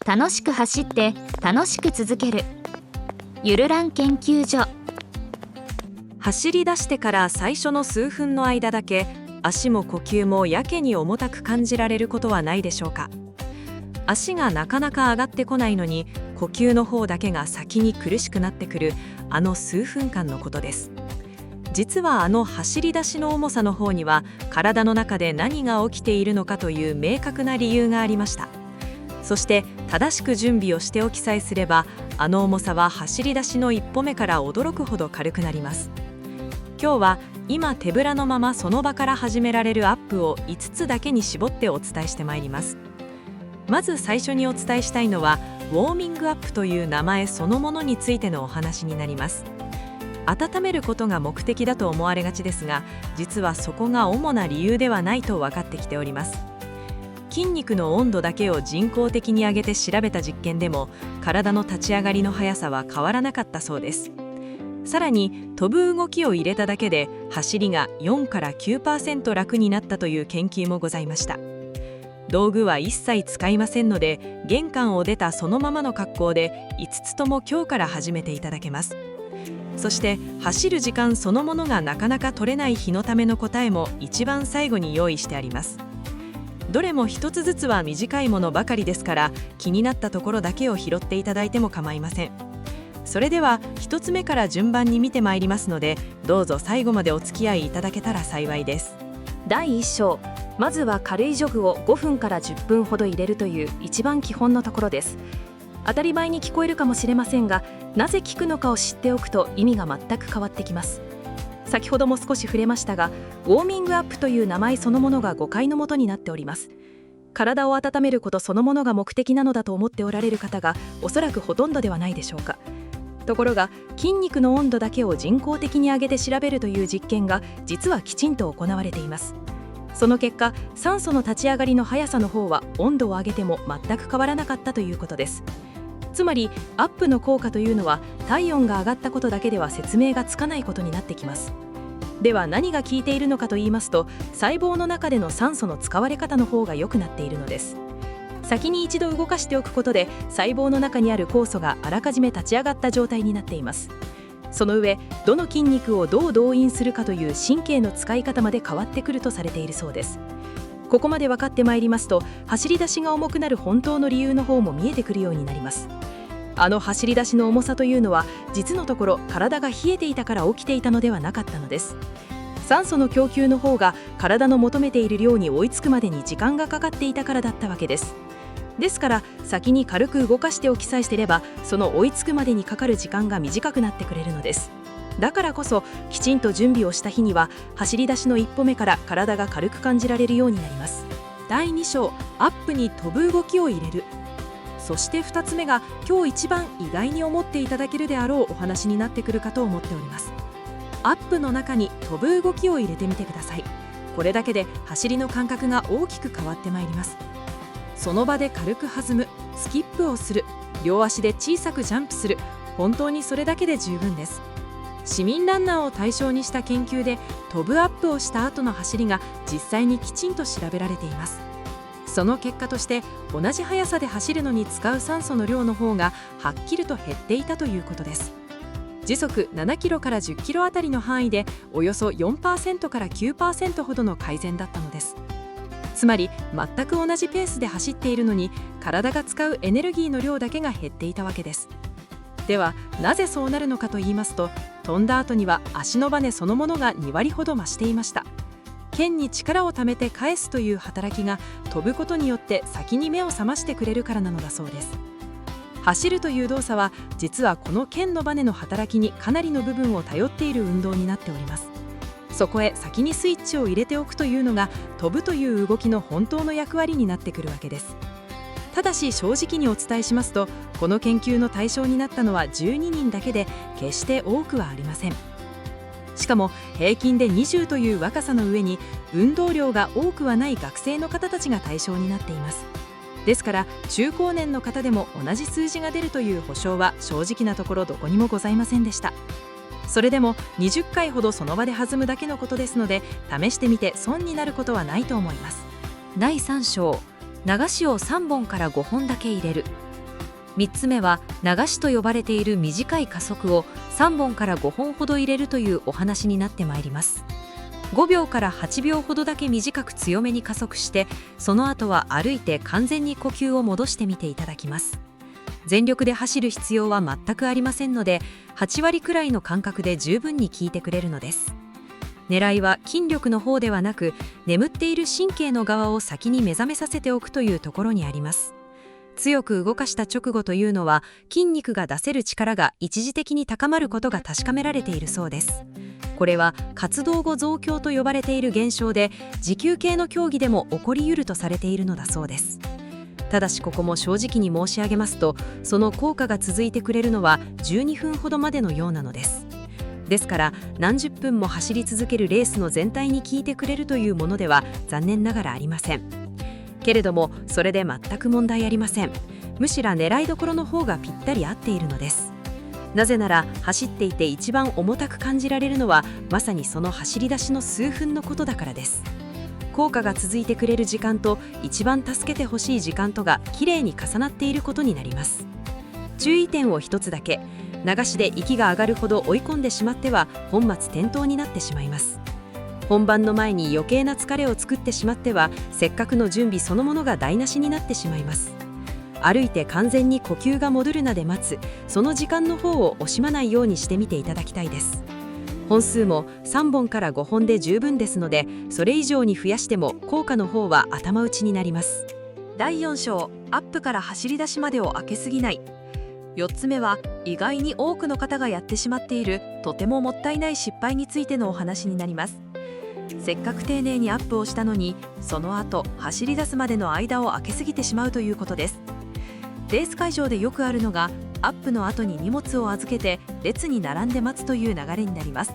楽しく走って楽しく続けるゆるらん研究所。走り出してから最初の数分の間だけ足も呼吸もやけに重たく感じられることはないでしょうか。足がなかなか上がってこないのに呼吸の方だけが先に苦しくなってくるあの数分間のことです。実はあの走り出しの重さの方には体の中で何が起きているのかという明確な理由がありました。そして正しく準備をしておきさえすればあの重さは走り出しの一歩目から驚くほど軽くなります。今日は今手ぶらのままその場から始められるアップを5つだけに絞ってお伝えしてまいります。まず最初にお伝えしたいのはウォーミングアップという名前そのものについてのお話になります。温めることが目的だと思われがちですが、実はそこが主な理由ではないと分かってきております。筋肉の温度だけを人工的に上げて調べた実験でも体の立ち上がりの速さは変わらなかったそうです。さらに飛ぶ動きを入れただけで走りが4から 9% 楽になったという研究もございました。道具は一切使いませんので玄関を出たそのままの格好で5つとも今日から始めていただけます。そして走る時間そのものがなかなか取れない日のための答えも一番最後に用意してあります。どれも一つずつは短いものばかりですから気になったところだけを拾っていただいても構いません。それでは1つ目から順番に見てまいりますのでどうぞ最後までお付き合いいただけたら幸いです。第1章、まずは軽いジョグを5分から10分ほど入れるという一番基本のところです。当たり前に聞こえるかもしれませんが、なぜ聞くのかを知っておくと意味が全く変わってきます。先ほども少し触れましたが、ウォーミングアップという名前そのものが誤解のもとになっております。体を温めることそのものが目的なのだと思っておられる方がおそらくほとんどではないでしょうか。ところが筋肉の温度だけを人工的に上げて調べるという実験が実はきちんと行われています。その結果、酸素の立ち上がりの速さの方は温度を上げても全く変わらなかったということです。つまりアップの効果というのは体温が上がったことだけでは説明がつかないことになってきます。では何が効いているのかと言いますと、細胞の中での酸素の使われ方の方が良くなっているのです。先に一度動かしておくことで細胞の中にある酵素があらかじめ立ち上がった状態になっています。その上、どの筋肉をどう動員するかという神経の使い方まで変わってくるとされているそうです。ここまで分かってまいりますと、走り出しが重くなる本当の理由の方も見えてくるようになります。あの走り出しの重さというのは実のところ体が冷えていたから起きていたのではなかったのです。酸素の供給の方が体の求めている量に追いつくまでに時間がかかっていたからだったわけです。ですから先に軽く動かしておきさえすればその追いつくまでにかかる時間が短くなってくれるのです。だからこそきちんと準備をした日には走り出しの一歩目から体が軽く感じられるようになります。第2章、アップに飛ぶ動きを入れる。そして2つ目が今日一番意外に思っていただけるであろうお話になってくるかと思っております。アップの中に飛ぶ動きを入れてみてください。これだけで走りの感覚が大きく変わってまいります。その場で軽く弾む、スキップをする、両足で小さくジャンプする、本当にそれだけで十分です。市民ランナーを対象にした研究で飛ぶアップをした後の走りが実際にきちんと調べられています。その結果として同じ速さで走るのに使う酸素の量の方がはっきりと減っていたということです。時速7キロから10キロあたりの範囲でおよそ 4% から 9% ほどの改善だったのです。つまり全く同じペースで走っているのに体が使うエネルギーの量だけが減っていたわけです。ではなぜそうなるのかと言いますと、飛んだ後には足のバネそのものが2割ほど増していました。腱に力をためて返すという働きが飛ぶことによって先に目を覚ましてくれるからなのだそうです。走るという動作は実はこの腱のバネの働きにかなりの部分を頼っている運動になっております。そこへ先にスイッチを入れておくというのが飛ぶという動きの本当の役割になってくるわけです。ただし正直にお伝えしますと、この研究の対象になったのは12人だけで決して多くはありません。しかも平均で20という若さの上に運動量が多くはない学生の方たちが対象になっています。ですから中高年の方でも同じ数字が出るという保証は正直なところどこにもございませんでした。それでも20回ほどその場で弾むだけのことですので、試してみて損になることはないと思います。第3章、流しを3本から5本だけ入れる。3つ目は流しと呼ばれている短い加速を3本から5本ほど入れるというお話になってまいります。5秒から8秒ほどだけ短く強めに加速して、その後は歩いて完全に呼吸を戻してみていただきます。全力で走る必要は全くありませんので、8割くらいの感覚で十分に効いてくれるのです。狙いは筋力の方ではなく、眠っている神経の側を先に目覚めさせておくというところにあります。強く動かした直後というのは、筋肉が出せる力が一時的に高まることが確かめられているそうです。これは活動後増強と呼ばれている現象で、持久系の競技でも起こり得るとされているのだそうです。ただしここも正直に申し上げますと、その効果が続いてくれるのは12分ほどまでのようなのです。ですから何十分も走り続けるレースの全体に効いてくれるというものでは残念ながらありません。けれどもそれで全く問題ありません。むしろ狙いどころの方がぴったり合っているのです。なぜなら走っていて一番重たく感じられるのはまさにその走り出しの数分のことだからです。効果が続いてくれる時間と一番助けてほしい時間とがきれいに重なっていることになります。注意点を一つだけ。流しで息が上がるほど追い込んでしまっては本末転倒になってしまいます。本番の前に余計な疲れを作ってしまってはせっかくの準備そのものが台無しになってしまいます。歩いて完全に呼吸が戻るまで待つ、その時間の方を惜しまないようにしてみていただきたいです。本数も3本から5本で十分ですので、それ以上に増やしても効果の方は頭打ちになります。第4章、アップから走り出しまでを開けすぎない。4つ目は意外に多くの方がやってしまっているとてももったいない失敗についてのお話になります。せっかく丁寧にアップをしたのに、その後走り出すまでの間を空けすぎてしまうということです。レース会場でよくあるのが、アップの後に荷物を預けて列に並んで待つという流れになります。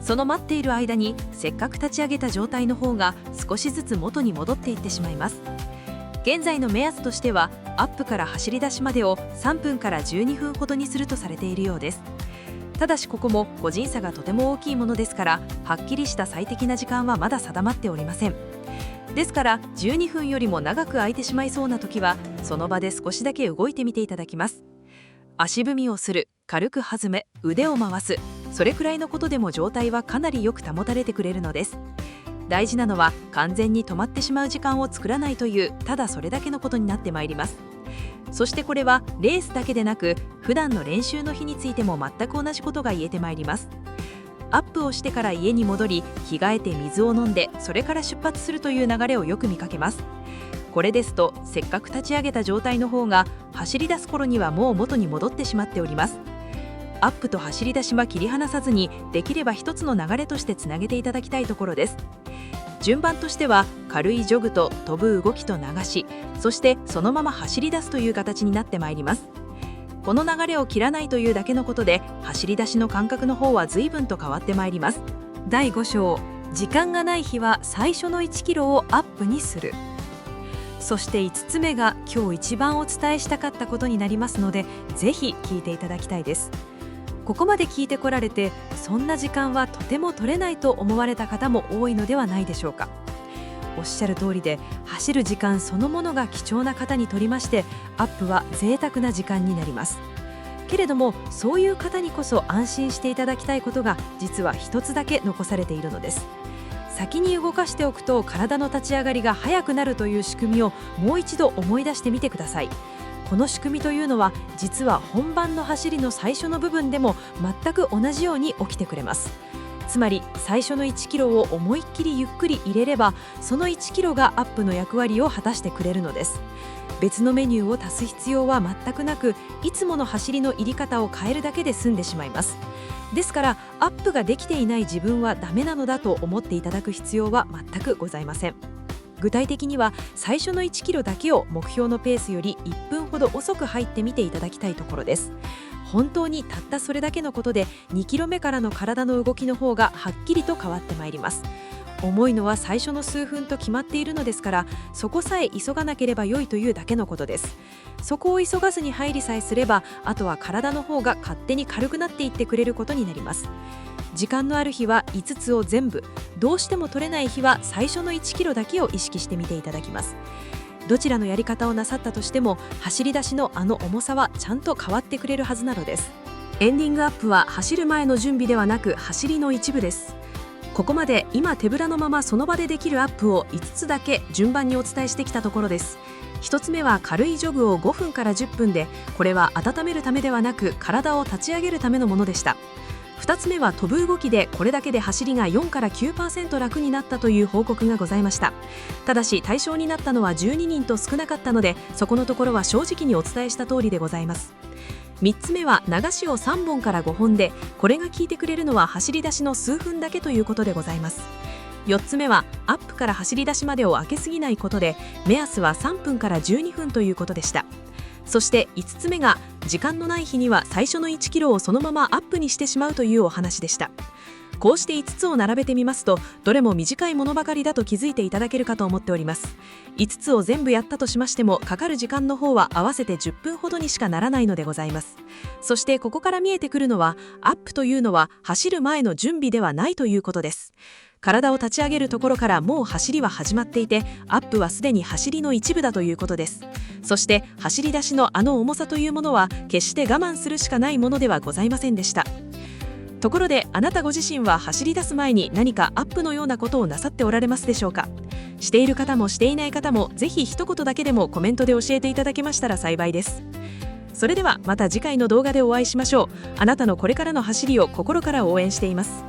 その待っている間にせっかく立ち上げた状態の方が少しずつ元に戻っていってしまいます。現在の目安としてはアップから走り出しまでを3分から12分ほどにするとされているようです。ただしここも個人差がとても大きいものですから、はっきりした最適な時間はまだ定まっておりません。ですから12分よりも長く空いてしまいそうな時はその場で少しだけ動いてみていただきます。足踏みをする、軽く弾め、腕を回す、それくらいのことでも状態はかなりよく保たれてくれるのです。大事なのは完全に止まってしまう時間を作らないという、ただそれだけのことになってまいります。そしてこれはレースだけでなく普段の練習の日についても全く同じことが言えてまいります。アップをしてから家に戻り着替えて水を飲んで、それから出発するという流れをよく見かけます。これですとせっかく立ち上げた状態の方が走り出す頃にはもう元に戻ってしまっております。アップと走り出しは切り離さずに、できれば一つの流れとしてつなげていただきたいところです。順番としては軽いジョグと飛ぶ動きと流し、そしてそのまま走り出すという形になってまいります。この流れを切らないというだけのことで走り出しの感覚の方は随分と変わってまいります。第5章、時間がない日は最初の1キロをアップにする。そして5つ目が今日一番お伝えしたかったことになりますので、ぜひ聞いていただきたいです。ここまで聞いてこられて、そんな時間はとても取れないと思われた方も多いのではないでしょうか。おっしゃる通りで、走る時間そのものが貴重な方にとりまして、アップは贅沢な時間になります。けれどもそういう方にこそ安心していただきたいことが実は一つだけ残されているのです。先に動かしておくと体の立ち上がりが早くなるという仕組みをもう一度思い出してみてください。この仕組みというのは実は本番の走りの最初の部分でも全く同じように起きてくれます。つまり最初の1キロを思いっきりゆっくり入れれば、その1キロがアップの役割を果たしてくれるのです。別のメニューを足す必要は全くなく、いつもの走りの入り方を変えるだけで済んでしまいます。ですからアップができていない自分はダメなのだと思っていただく必要は全くございません。具体的には最初の1キロだけを目標のペースより1分ほど遅く入ってみていただきたいところです。本当にたったそれだけのことで2キロ目からの体の動きの方がはっきりと変わってまいります。重いのは最初の数分と決まっているのですから、そこさえ急がなければ良いというだけのことです。そこを急がずに入りさえすれば、あとは体の方が勝手に軽くなっていってくれることになります。時間のある日は5つを全部、どうしても取れない日は最初の1キロだけを意識してみていただきます。どちらのやり方をなさったとしても走り出しの重さはちゃんと変わってくれるはずなのです。エンディングアップは走る前の準備ではなく走りの一部です。ここまで今手ぶらのままその場でできるアップを5つだけ順番にお伝えしてきたところです。1つ目は軽いジョグを5分から10分で、これは温めるためではなく体を立ち上げるためのものでした。2つ目は飛ぶ動きで、これだけで走りが4から 9% 楽になったという報告がございました。ただし対象になったのは12人と少なかったので、そこのところは正直にお伝えした通りでございます。3つ目は流しを3本から5本で、これが効いてくれるのは走り出しの数分だけということでございます。4つ目はアップから走り出しまでを空けすぎないことで、目安は3分から12分ということでした。そして5つ目が時間のない日には最初の1キロをそのままアップにしてしまうというお話でした。こうして5つを並べてみますと、どれも短いものばかりだと気づいていただけるかと思っております。5つを全部やったとしましても、かかる時間の方は合わせて10分ほどにしかならないのでございます。そしてここから見えてくるのは、アップというのは走る前の準備ではないということです。体を立ち上げるところからもう走りは始まっていて、アップはすでに走りの一部だということです。そして走り出しの重さというものは決して我慢するしかないものではございませんでした。ところであなたご自身は走り出す前に何かアップのようなことをなさっておられますでしょうか。している方もしていない方も、ぜひ一言だけでもコメントで教えていただけましたら幸いです。それではまた次回の動画でお会いしましょう。あなたのこれからの走りを心から応援しています。